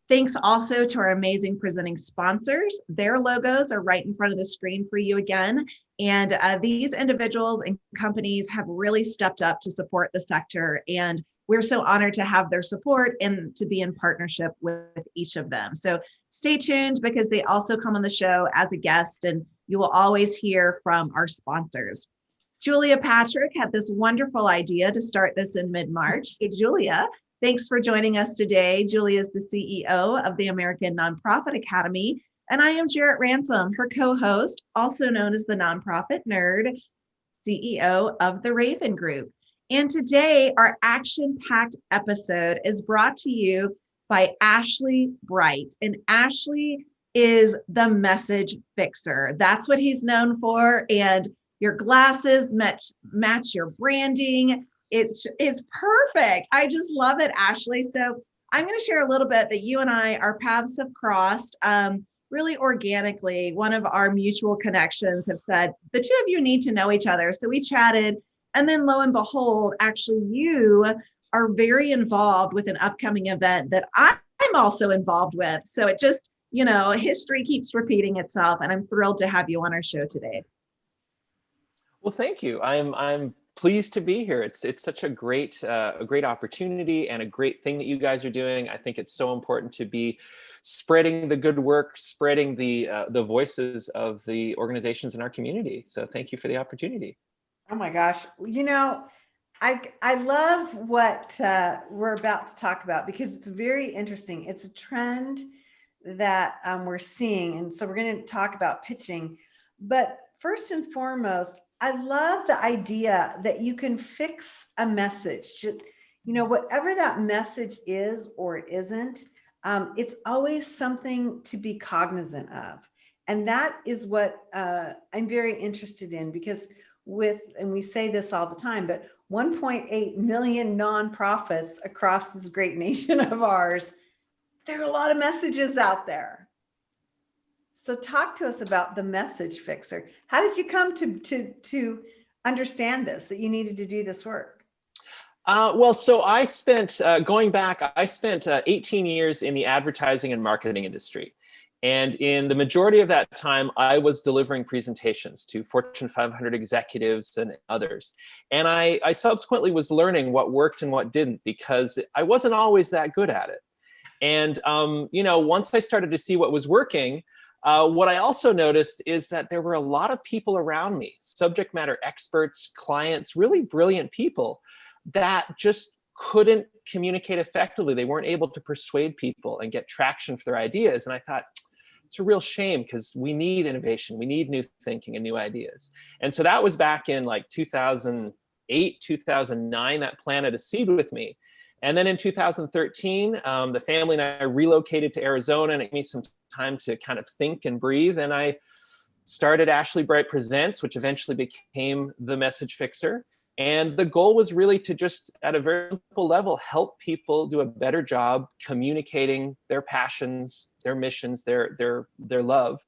Thanks also to our amazing presenting sponsors. Their logos are right in front of the screen for you again. And these individuals and companies have really stepped up to support the sector. And we're so honored to have their support and to be in partnership with each of them. So stay tuned because they also come on the show as a guest, and you will always hear from our sponsors. Julia Patrick had this wonderful idea to start this in mid-March. So Julia, thanks for joining us today. Julia is the CEO of the American Nonprofit Academy, and I am Jarrett Ransom, her co-host, also known as the Nonprofit Nerd, CEO of the Raven Group. And today, our action-packed episode is brought to you by Ashley Bright. And Ashley is the message fixer. That's what he's known for. And your glasses match your branding. It's perfect. I just love it, Ashley. So I'm going to share a little bit that you and I, our paths have crossed really organically. One of our mutual connections have said, the two of you need to know each other. So we chatted. And then lo and behold, actually you are very involved with an upcoming event that I'm also involved with. So it just, history keeps repeating itself. And I'm thrilled to have you on our show today. Well, thank you. I'm pleased to be here. It's such a great opportunity and a great thing that you guys are doing. I think it's so important to be spreading the good work, spreading the voices of the organizations in our community. So thank you for the opportunity. Oh my gosh. I love what we're about to talk about because it's very interesting. It's a trend that we're seeing. And so we're going to talk about pitching. But first and foremost, I love the idea that you can fix a message. Whatever that message is or it isn't, it's always something to be cognizant of. And that is what I'm very interested in because and we say this all the time, but 1.8 million nonprofits across this great nation of ours, there are a lot of messages out there. So talk to us about the message fixer. How did you come to understand this, that you needed to do this work? So I spent, going back, I spent 18 years in the advertising and marketing industry. And in the majority of that time, I was delivering presentations to Fortune 500 executives and others. And I subsequently was learning what worked and what didn't because I wasn't always that good at it. And, once I started to see what was working, what I also noticed is that there were a lot of people around me, subject matter experts, clients, really brilliant people that just couldn't communicate effectively. They weren't able to persuade people and get traction for their ideas. And I thought, it's a real shame because we need innovation. We need new thinking and new ideas. And so that was back in like 2008, 2009, that planted a seed with me. And then in 2013, the family and I relocated to Arizona, and it gave me some time to kind of think and breathe. And I started Ashley Bright Presents, which eventually became The Message Fixer. And the goal was really to just, at a very simple level, help people do a better job communicating their passions, their missions, their love.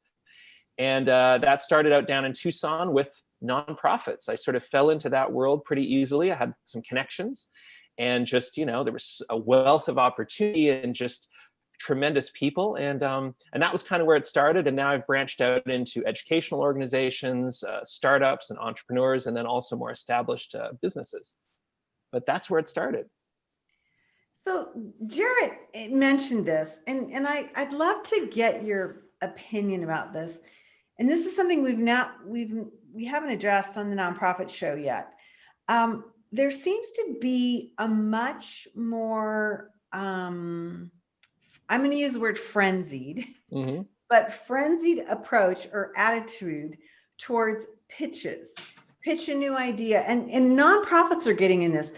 And that started out down in Tucson with nonprofits. I sort of fell into that world pretty easily. I had some connections and just, there was a wealth of opportunity and just tremendous people. And that was kind of where it started. And now I've branched out into educational organizations, startups and entrepreneurs, and then also more established businesses. But that's where it started. So Jarrett mentioned this, and I'd love to get your opinion about this. And this is something we haven't addressed on the nonprofit show yet. There seems to be a much more I'm going to use the word frenzied, but frenzied approach or attitude towards pitches. Pitch a new idea. And nonprofits are getting in this,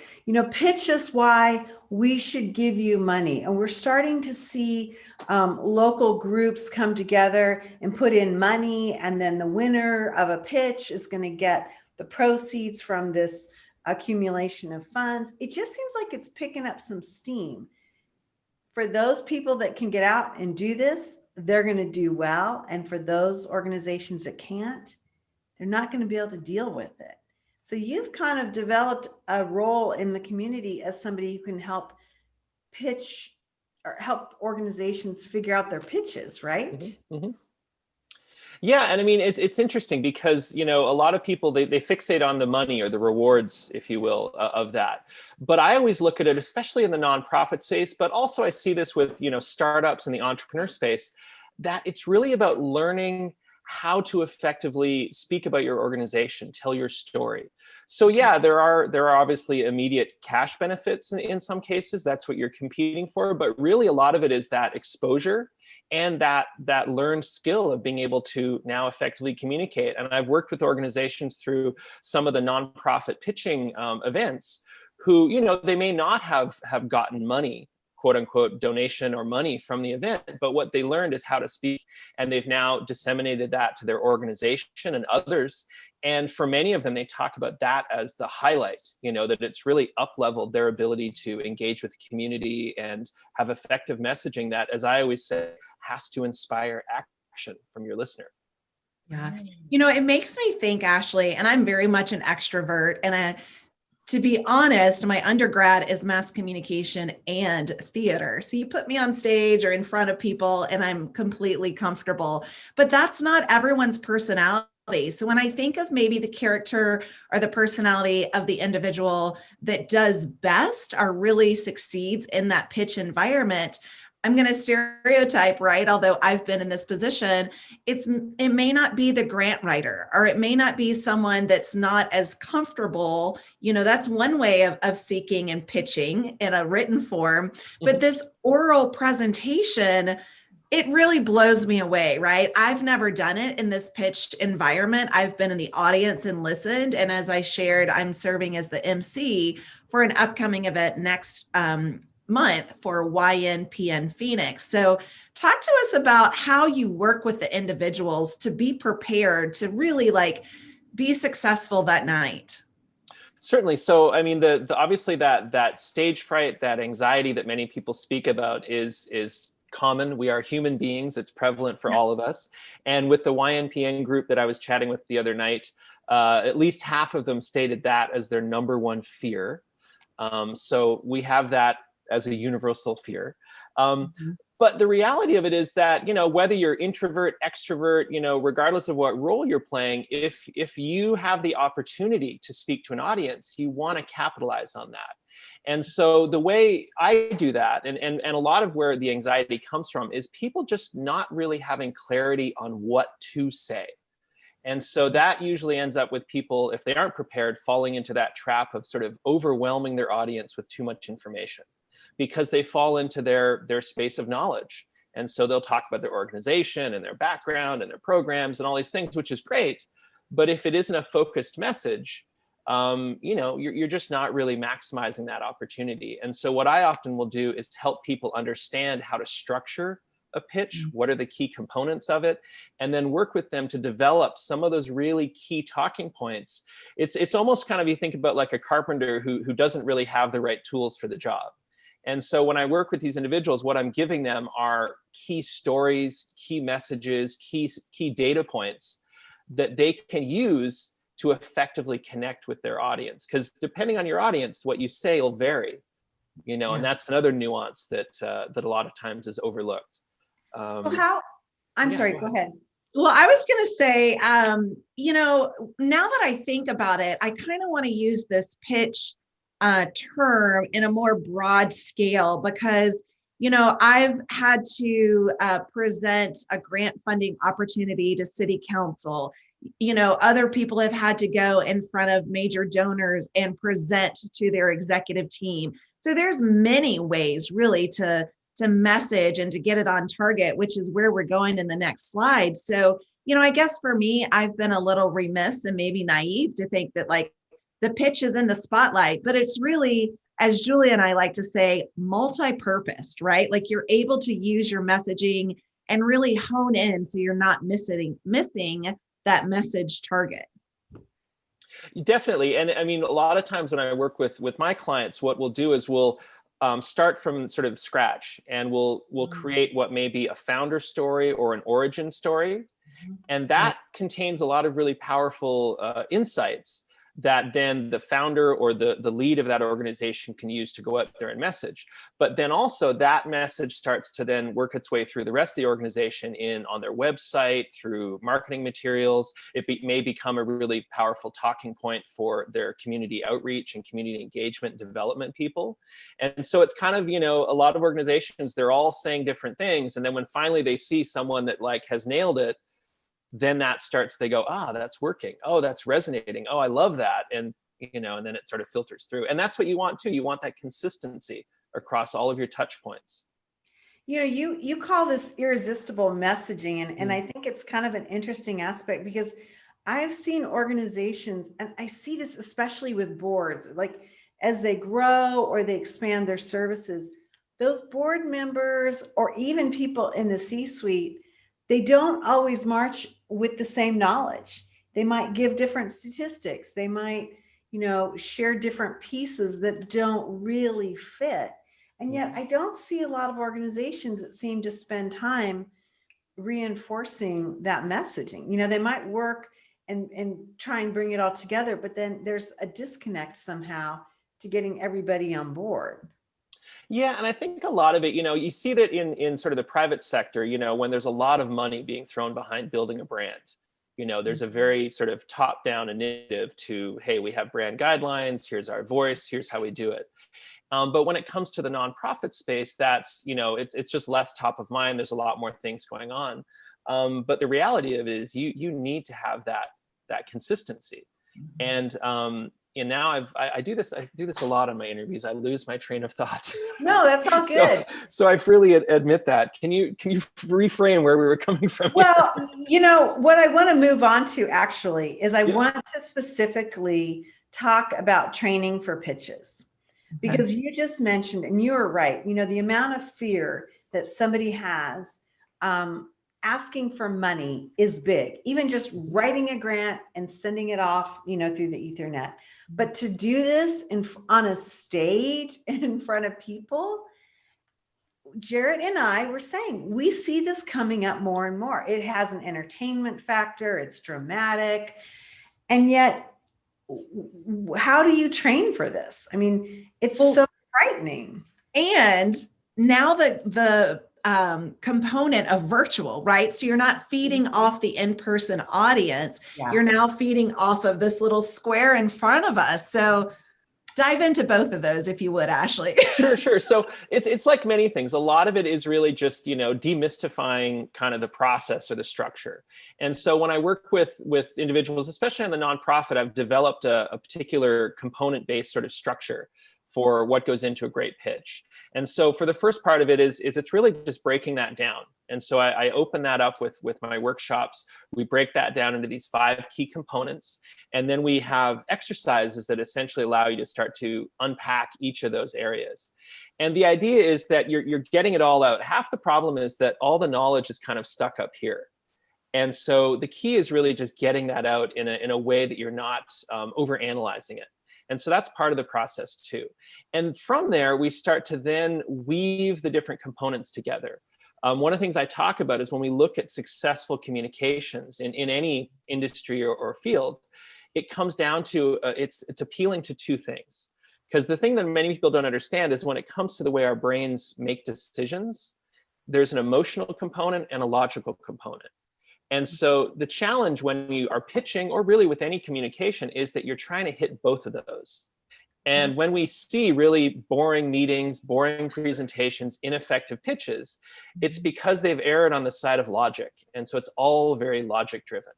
pitch us why we should give you money. And we're starting to see local groups come together and put in money. And then the winner of a pitch is going to get the proceeds from this accumulation of funds. It just seems like it's picking up some steam. For those people that can get out and do this, they're going to do well. And for those organizations that can't, they're not going to be able to deal with it. So you've kind of developed a role in the community as somebody who can help pitch or help organizations figure out their pitches, right? Mm-hmm. Mm-hmm. Yeah, and I mean it's interesting because a lot of people they fixate on the money or the rewards, if you will, of that. But I always look at it, especially in the nonprofit space, but also I see this with startups in the entrepreneur space, that it's really about learning how to effectively speak about your organization, tell your story. So yeah, there are obviously immediate cash benefits in some cases. That's what you're competing for, but really a lot of it is that exposure and that learned skill of being able to now effectively communicate. And I've worked with organizations through some of the nonprofit pitching events who, they may not have gotten money, quote unquote, donation or money from the event, but what they learned is how to speak, and they've now disseminated that to their organization and others. And for many of them, they talk about that as the highlight, that it's really up-leveled their ability to engage with the community and have effective messaging that, as I always say, has to inspire action from your listener. Yeah. It makes me think, Ashley, and I'm very much an extrovert, and to be honest, my undergrad is mass communication and theater. So you put me on stage or in front of people and I'm completely comfortable, but that's not everyone's personality. So when I think of maybe the character or the personality of the individual that does best or really succeeds in that pitch environment, I'm going to stereotype, right? Although I've been in this position, it may not be the grant writer, or it may not be someone that's not as comfortable. That's one way of seeking and pitching in a written form. But this oral presentation, it really blows me away, right? I've never done it in this pitched environment. I've been in the audience and listened. And as I shared, I'm serving as the MC for an upcoming event next month for YNPN Phoenix. So talk to us about how you work with the individuals to be prepared to really be successful that night. Certainly. So, I mean, the obviously that stage fright, that anxiety that many people speak about is common. We are human beings. It's prevalent for all of us. And with the YNPN group that I was chatting with the other night, at least half of them stated that as their number one fear. So we have that as a universal fear. But the reality of it is that, whether you're introvert, extrovert, regardless of what role you're playing, if you have the opportunity to speak to an audience, you want to capitalize on that. And so the way I do that, and a lot of where the anxiety comes from, is people just not really having clarity on what to say. And so that usually ends up with people, if they aren't prepared, falling into that trap of sort of overwhelming their audience with too much information, because they fall into their space of knowledge. And so they'll talk about their organization and their background and their programs and all these things, which is great. But if it isn't a focused message, you're just not really maximizing that opportunity. And so what I often will do is help people understand how to structure a pitch, what are the key components of it, and then work with them to develop some of those really key talking points. It's almost kind of, you think about like a carpenter who doesn't really have the right tools for the job. And so when I work with these individuals, what I'm giving them are key stories, key messages, key data points that they can use to effectively connect with their audience. Because depending on your audience, what you say will vary, and that's another nuance that a lot of times is overlooked. Sorry, go ahead. Well, I was going to say, now that I think about it, I kind of want to use this pitch term in a more broad scale, because I've had to present a grant funding opportunity to city council. Other people have had to go in front of major donors and present to their executive team. So there's many ways really to message and to get it on target, which is where we're going in the next slide. So, I guess for me, I've been a little remiss and maybe naive to think that the pitch is in the spotlight, but it's really, as Julia and I like to say, multi-purposed, right? You're able to use your messaging and really hone in so you're not missing that message target. Definitely. And I mean, a lot of times when I work with my clients, what we'll do is we'll start from sort of scratch, and we'll create what may be a founder story or an origin story. And that contains a lot of really powerful insights that then the founder or the lead of that organization can use to go out there and message. But then also that message starts to then work its way through the rest of the organization on their website, through marketing materials. May become a really powerful talking point for their community outreach and community engagement and development people. And so it's kind of, a lot of organizations, they're all saying different things. And then when finally they see someone that like has nailed it, then they go, that's working. Oh, that's resonating. Oh, I love that. And, and then it sort of filters through. And that's what you want too. You want that consistency across all of your touch points. You call this irresistible messaging. And I think it's kind of an interesting aspect, because I've seen organizations, and I see this especially with boards, like as they grow or they expand their services, those board members or even people in the C-suite, they don't always march with the same knowledge. They might give different statistics. They might, share different pieces that don't really fit. And yet I don't see a lot of organizations that seem to spend time reinforcing that messaging. They might work and try and bring it all together, but then there's a disconnect somehow to getting everybody on board. Yeah, and I think a lot of it, you see that in sort of the private sector, when there's a lot of money being thrown behind building a brand, there's a very sort of top-down initiative to, hey, we have brand guidelines, here's our voice, here's how we do it. But when it comes to the nonprofit space, that's, it's just less top of mind. There's a lot more things going on. But the reality of it is you need to have that consistency. And now I do this a lot in my interviews. I lose my train of thought. No, that's all good. So I freely admit that. Can you reframe where we were coming from? Well, what I want to move on to actually is I want to specifically talk about training for pitches, because you just mentioned, and you were right, the amount of fear that somebody has asking for money is big. Even just writing a grant and sending it off, through the Ethernet. But to do this on a stage in front of people, Jarrett and I were saying, we see this coming up more and more. It has an entertainment factor. It's dramatic. And yet, how do you train for this? I mean, it's so frightening. And now the component of virtual, right? So you're not feeding off the in-person audience. Yeah. You're now feeding off of this little square in front of us. So dive into both of those, if you would, Ashley. Sure. So it's like many things. A lot of it is really just, demystifying kind of the process or the structure. And so when I work with individuals, especially on the nonprofit, I've developed a particular component-based sort of structure for what goes into a great pitch. And so for the first part of it is it's really just breaking that down. And so I open that up with my workshops. We break that down into these 5 key components. And then we have exercises that essentially allow you to start to unpack each of those areas. And the idea is that you're getting it all out. Half the problem is that all the knowledge is kind of stuck up here. And so the key is really just getting that out in a way that you're not overanalyzing it. And so that's part of the process too. And from there, we start to then weave the different components together. One of the things I talk about is when we look at successful communications in any industry or field, it comes down to, it's appealing to 2 things. Because the thing that many people don't understand is when it comes to the way our brains make decisions, there's an emotional component and a logical component. And so the challenge when you are pitching, or really with any communication, is that you're trying to hit both of those. And when we see really boring meetings, boring presentations, ineffective pitches, it's because they've erred on the side of logic. And so it's all very logic driven.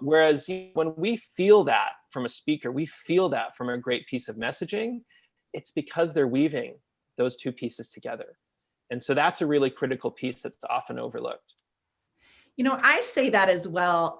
Whereas when we feel that from a speaker, we feel that from a great piece of messaging, it's because they're weaving those 2 pieces together. And so that's a really critical piece that's often overlooked. I say that as well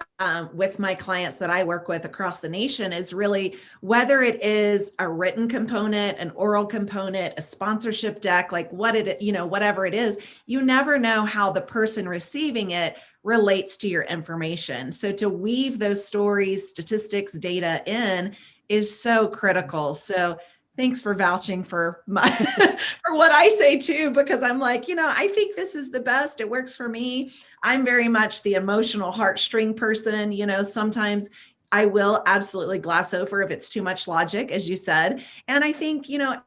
with my clients that I work with across the nation, is really whether it is a written component, an oral component, a sponsorship deck, like whatever it is, you never know how the person receiving it relates to your information. So to weave those stories, statistics, data in is so critical. So thanks for vouching for for what I say too, because I'm like, I think this is the best. It works for me. I'm very much the emotional heartstring person. Sometimes I will absolutely gloss over if it's too much logic, as you said. And I think,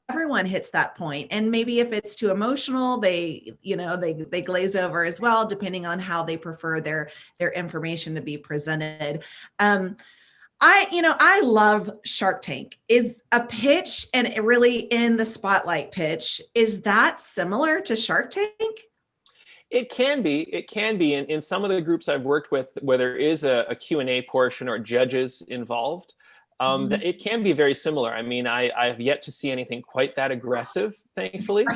everyone hits that point. And maybe if it's too emotional, they glaze over as well, depending on how they prefer their information to be presented. I love Shark Tank. Is a pitch, and it really in the spotlight pitch, is that similar to Shark Tank? It can be. It can be. In some of the groups I've worked with where there is a Q&A portion or judges involved, it can be very similar. I mean, I have yet to see anything quite that aggressive, thankfully.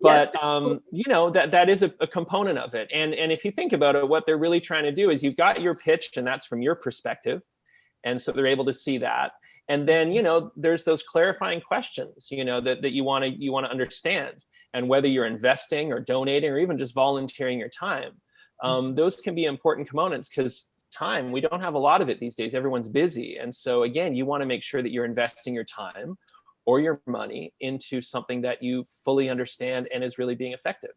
But, that is a component of it. And if you think about it, what they're really trying to do is you've got your pitch, and that's from your perspective. And so they're able to see that. And then, there's those clarifying questions, that you want to understand. And whether you're investing or donating or even just volunteering your time, those can be important components, because time, we don't have a lot of it these days. Everyone's busy. And so again, you want to make sure that you're investing your time or your money into something that you fully understand and is really being effective.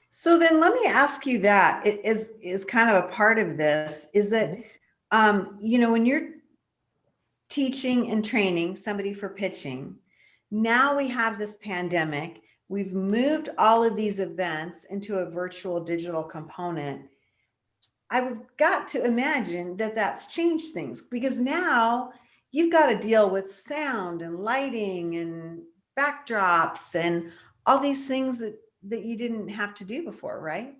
So then let me ask you that. It is kind of a part of this, is that, when you're teaching and training somebody for pitching, now we have this pandemic. We've moved all of these events into a virtual digital component. I've got to imagine that that's changed things, because now you've got to deal with sound and lighting and backdrops and all these things that you didn't have to do before, right?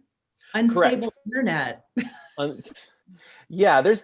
Unstable internet. Yeah, there's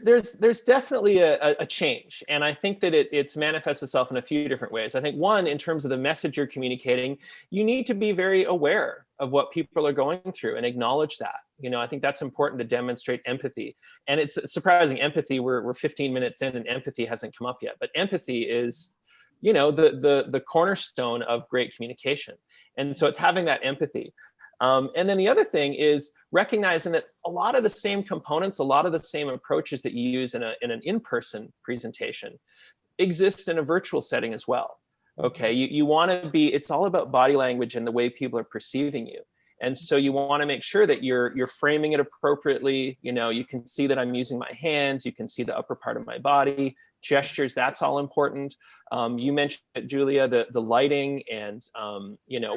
definitely a change. And I think that it's manifests itself in a few different ways. I think one, in terms of the message you're communicating, you need to be very aware of what people are going through and acknowledge that. I think that's important to demonstrate empathy. And it's surprising, empathy, we're 15 minutes in and empathy hasn't come up yet. But empathy is, the cornerstone of great communication. And so it's having that empathy. And then the other thing is recognizing that a lot of the same components, a lot of the same approaches that you use in an in-person presentation exist in a virtual setting as well. Okay, you want to it's all about body language and the way people are perceiving you. And so you want to make sure that you're framing it appropriately. You can see that I'm using my hands, you can see the upper part of my body, gestures, that's all important. You mentioned, Julia, the lighting and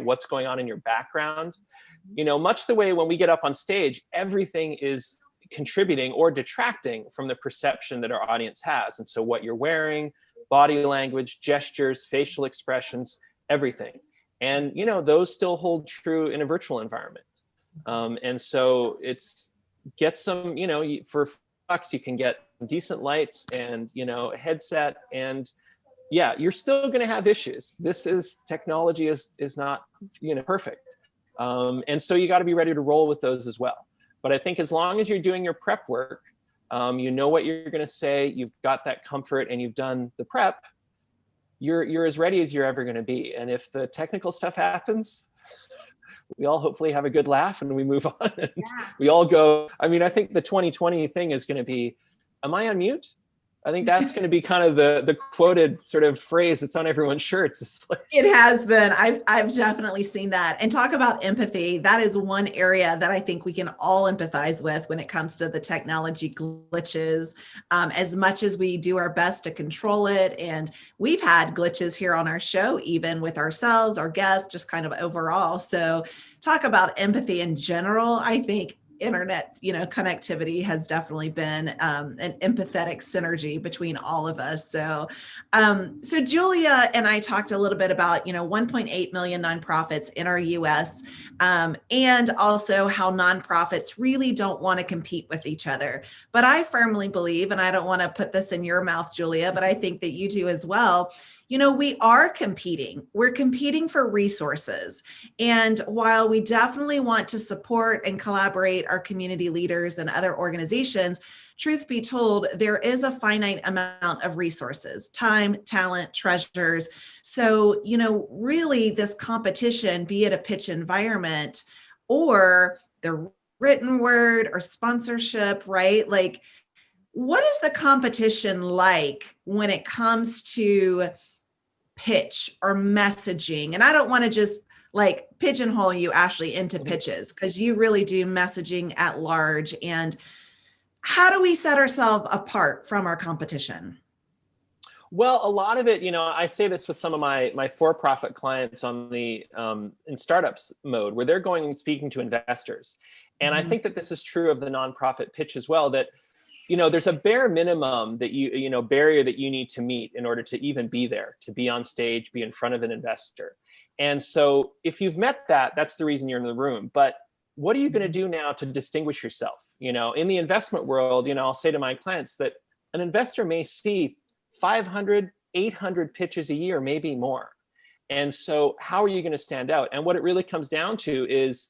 what's going on in your background. Much the way when we get up on stage, everything is contributing or detracting from the perception that our audience has. And so what you're wearing, body language, gestures, facial expressions, everything. And those still hold true in a virtual environment. And so get some, for $5 you can get decent lights and a headset, and yeah, you're still going to have issues. Technology is not perfect, and so you got to be ready to roll with those as well. But I think as long as you're doing your prep work, you know what you're going to say, you've got that comfort, and you've done the prep, you're as ready as you're ever going to be. And if the technical stuff happens, we all hopefully have a good laugh and we move on. And we all go, I think the 2020 thing is going to be, am I on mute? I think that's going to be kind of the quoted sort of phrase that's on everyone's shirts. It's like, it has been. I've definitely seen that. And talk about empathy. That is one area that I think we can all empathize with when it comes to the technology glitches, as much as we do our best to control it. And we've had glitches here on our show, even with ourselves, our guests, just kind of overall. So talk about empathy in general. I think internet, connectivity has definitely been an empathetic synergy between all of us. So Julia and I talked a little bit about, 1.8 million nonprofits in our US, and also how nonprofits really don't want to compete with each other. But I firmly believe, and I don't want to put this in your mouth, Julia, but I think that you do as well, we are competing. We're competing for resources. And while we definitely want to support and collaborate our community leaders and other organizations, truth be told, there is a finite amount of resources, time, talent, treasures. So, really this competition, be it a pitch environment or the written word or sponsorship, right? Like, what is the competition like when it comes to pitch or messaging? And I don't want to just pigeonhole you, Ashley, into pitches, because you really do messaging at large. And how do we set ourselves apart from our competition? Well, a lot of it, I say this with some of my for-profit clients on the in startups mode, where they're going and speaking to investors. And I think that this is true of the nonprofit pitch as well, that there's a bare minimum that barrier that you need to meet in order to even be there, to be on stage, be in front of an investor. And so if you've met that, that's the reason you're in the room. But what are you going to do now to distinguish yourself? In the investment world, I'll say to my clients that an investor may see 500, 800 pitches a year, maybe more. And so how are you going to stand out? And what it really comes down to is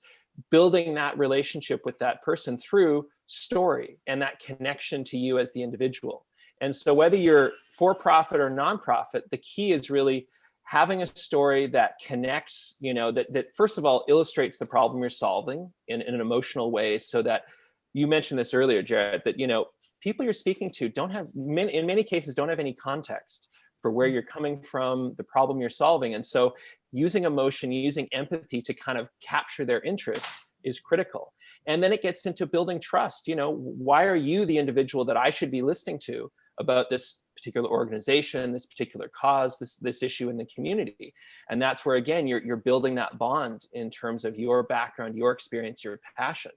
building that relationship with that person through story and that connection to you as the individual. And so whether you're for-profit or nonprofit, the key is really having a story that connects, that first of all illustrates the problem you're solving in an emotional way, so that you mentioned this earlier, Jared, that people you're speaking to in many cases don't have any context for where you're coming from, the problem you're solving. And so using emotion, using empathy to kind of capture their interest is critical. And then it gets into building trust. Why are you the individual that I should be listening to about this particular organization, this particular cause, this issue in the community? And that's where, again, you're building that bond in terms of your background, your experience, your passion.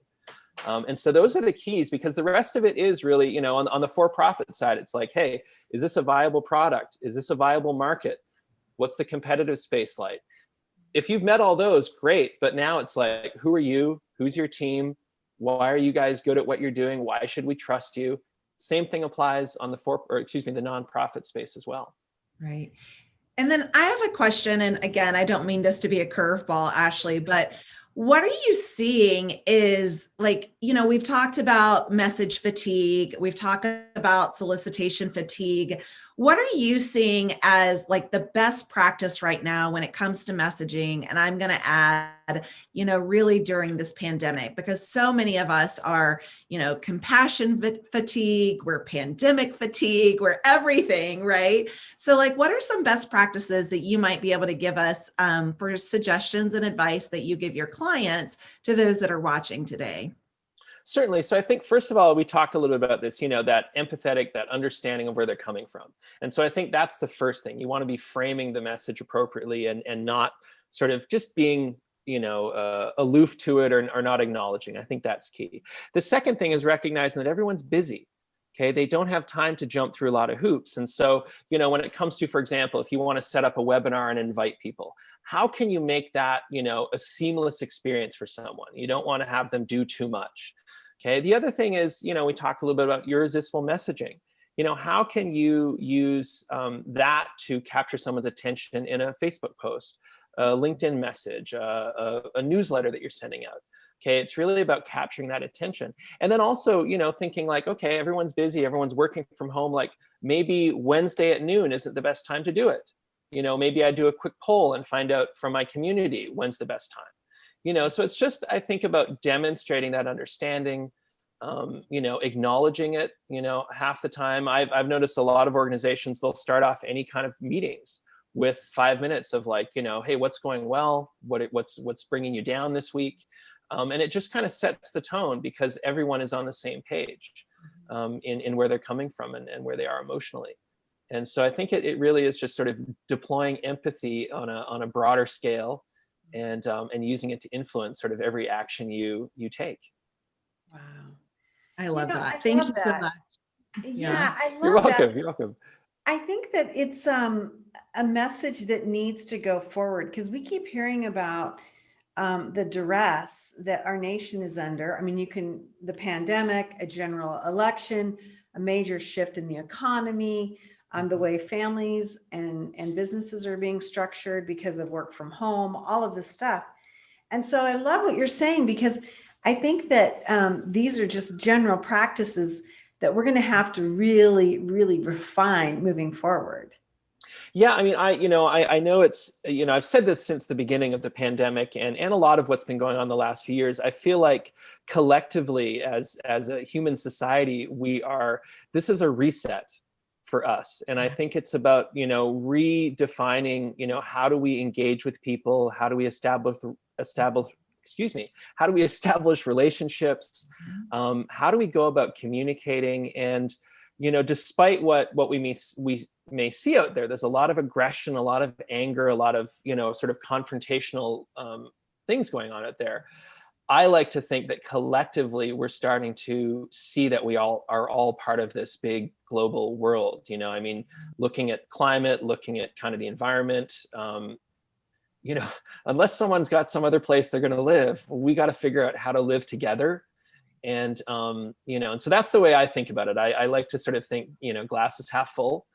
And so those are the keys, because the rest of it is really, on the for-profit side, it's like, hey, is this a viable product? Is this a viable market? What's the competitive space like? If you've met all those, great. But now it's like, who are you? Who's your team? Why are you guys good at what you're doing? Why should we trust you? Same thing applies on the nonprofit space as well. Right. And then I have a question, and again, I don't mean this to be a curveball, Ashley, but what are you seeing is we've talked about message fatigue. We've talked about solicitation fatigue. What are you seeing as the best practice right now when it comes to messaging? And I'm going to add, really during this pandemic, because so many of us are, compassion fatigue, we're pandemic fatigue, we're everything, right? So what are some best practices that you might be able to give us for suggestions and advice that you give your clients to those that are watching today? Certainly. So I think, first of all, we talked a little bit about this, that empathetic, that understanding of where they're coming from. And so I think that's the first thing. You want to be framing the message appropriately and not sort of just being, aloof to it or not acknowledging. I think that's key. The second thing is recognizing that everyone's busy. Okay, they don't have time to jump through a lot of hoops. And so, when it comes to, for example, if you want to set up a webinar and invite people, how can you make that, a seamless experience for someone? You don't want to have them do too much. Okay, the other thing is, we talked a little bit about irresistible messaging. How can you use that to capture someone's attention in a Facebook post, a LinkedIn message, a newsletter that you're sending out? Okay, it's really about capturing that attention. And then also, thinking okay, everyone's busy, everyone's working from home. Maybe Wednesday at noon isn't the best time to do it. Maybe I do a quick poll and find out from my community when's the best time. So it's just, I think, about demonstrating that understanding, acknowledging it. Half the time I've noticed a lot of organizations, they'll start off any kind of meetings with 5 minutes of hey, what's going well? What's bringing you down this week? And it just kind of sets the tone, because everyone is on the same page in where they're coming from and where they are emotionally. And so I think it really is just sort of deploying empathy on a broader scale, and using it to influence sort of every action you take. Wow. I love that. I Thank love you that. so much. Yeah, I love You're welcome. that. You're welcome. I think that it's a message that needs to go forward, because we keep hearing about the duress that our nation is under. I mean, the pandemic, a general election, a major shift in the economy, the way families and businesses are being structured because of work from home, all of this stuff. And so I love what you're saying, because I think that these are just general practices that we're going to have to really, really refine moving forward. Yeah, I mean, I know it's, I've said this since the beginning of the pandemic, and a lot of what's been going on the last few years. I feel like collectively as a human society, this is a reset for us. And I think it's about, redefining, how do we engage with people? How do we establish excuse me, how do we establish relationships? How do we go about communicating? And, despite what we may see out there, there's a lot of aggression, a lot of anger, a lot of, sort of confrontational things going on out there. I like to think that collectively we're starting to see that we all are all part of this big global world. Looking at climate, looking at kind of the environment, unless someone's got some other place they're going to live, we got to figure out how to live together. And, and so that's the way I think about it. I like to sort of think, glass is half full.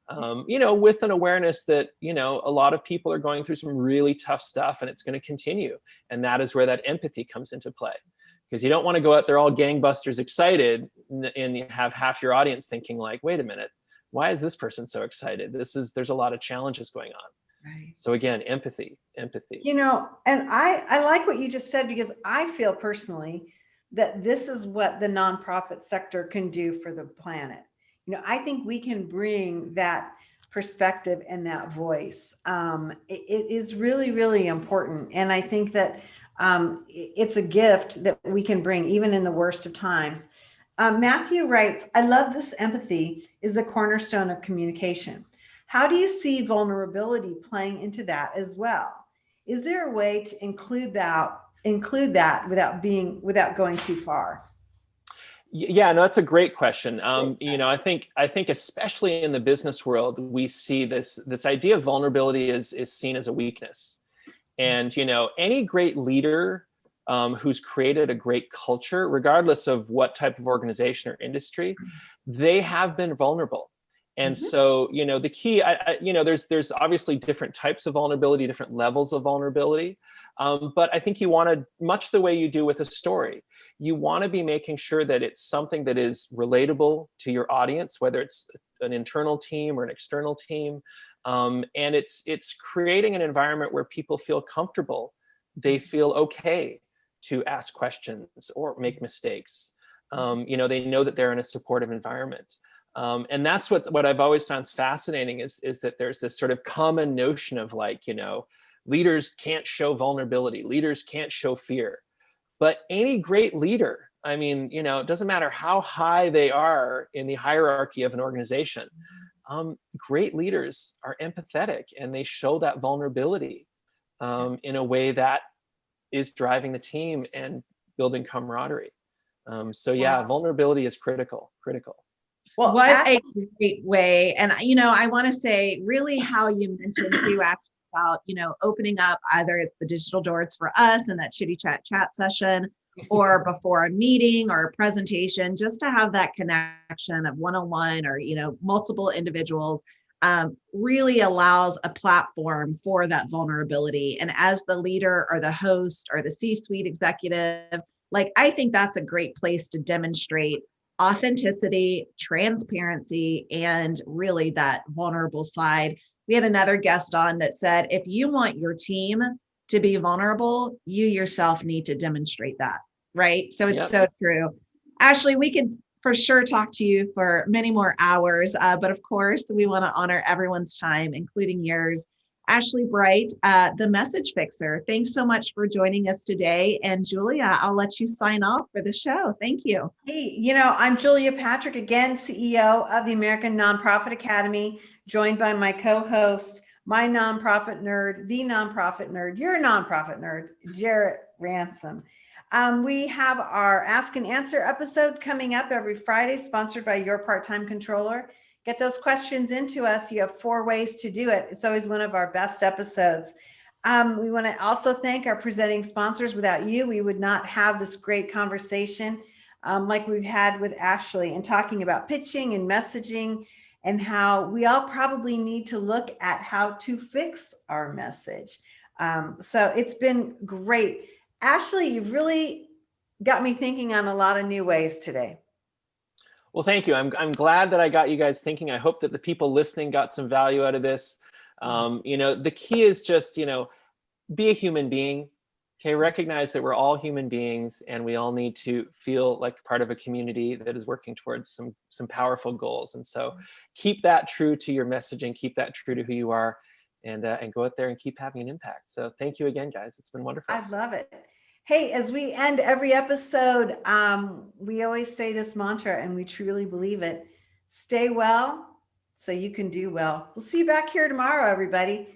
With an awareness that, a lot of people are going through some really tough stuff and it's going to continue. And that is where that empathy comes into play. Because you don't want to go out there all gangbusters excited and you have half your audience thinking like, wait a minute, why is this person so excited? There's a lot of challenges going on. Right. So again, empathy. And I like what you just said, because I feel personally that this is what the nonprofit sector can do for the planet. I think we can bring that perspective and that voice. It is really, really important. And I think that it's a gift that we can bring even in the worst of times. Matthew writes, I love this empathy is the cornerstone of communication. How do you see vulnerability playing into that as well? Is there a way to include that without going too far? Yeah, no, that's a great question. I think especially in the business world, we see this idea of vulnerability is seen as a weakness. And, any great leader who's created a great culture, regardless of what type of organization or industry, they have been vulnerable. And so, the key, there's obviously different types of vulnerability, different levels of vulnerability. But I think you want to, much the way you do with a story, you want to be making sure that it's something that is relatable to your audience, whether it's an internal team or an external team. And it's creating an environment where people feel comfortable. They feel okay to ask questions or make mistakes. They know that they're in a supportive environment. And that's what I've always found fascinating is that there's this sort of common notion of leaders can't show vulnerability, leaders can't show fear. But any great leader, it doesn't matter how high they are in the hierarchy of an organization, great leaders are empathetic and they show that vulnerability in a way that is driving the team and building camaraderie. Vulnerability is critical. Well, what a great way. And, I want to say really how you mentioned too, actually about, opening up, either it's the digital doors for us and that chitty chat session, or before a meeting or a presentation, just to have that connection of one-on-one or, multiple individuals really allows a platform for that vulnerability. And as the leader or the host or the C-suite executive, I think that's a great place to demonstrate authenticity, transparency, and really that vulnerable side. We had another guest on that said, if you want your team to be vulnerable, you yourself need to demonstrate that, right? So it's so true. Ashley, we could for sure talk to you for many more hours, but of course, we want to honor everyone's time, including yours. Ashley Bright, the Message Fixer, thanks so much for joining us today. And Julia, I'll let you sign off for the show. Thank you. Hey, I'm Julia Patrick, again, CEO of the American Nonprofit Academy, joined by my co-host, my nonprofit nerd, the nonprofit nerd, your nonprofit nerd, Jarrett Ransom. We have our Ask and Answer episode coming up every Friday, sponsored by Your Part-Time Controller. Get those questions into us. You have 4 ways to do it. It's always one of our best episodes. We want to also thank our presenting sponsors. Without you, we would not have this great conversation like we've had with Ashley, and talking about pitching and messaging and how we all probably need to look at how to fix our message. So it's been great. Ashley, you've really got me thinking on a lot of new ways today. Well, thank you. I'm glad that I got you guys thinking. I hope that the people listening got some value out of this. The key is just, be a human being. Okay, recognize that we're all human beings and we all need to feel like part of a community that is working towards some powerful goals. And so keep that true to your messaging, keep that true to who you are, and go out there and keep having an impact. So thank you again, guys. It's been wonderful. I love it. Hey, as we end every episode, we always say this mantra and we truly believe it. Stay well so you can do well. We'll see you back here tomorrow, everybody.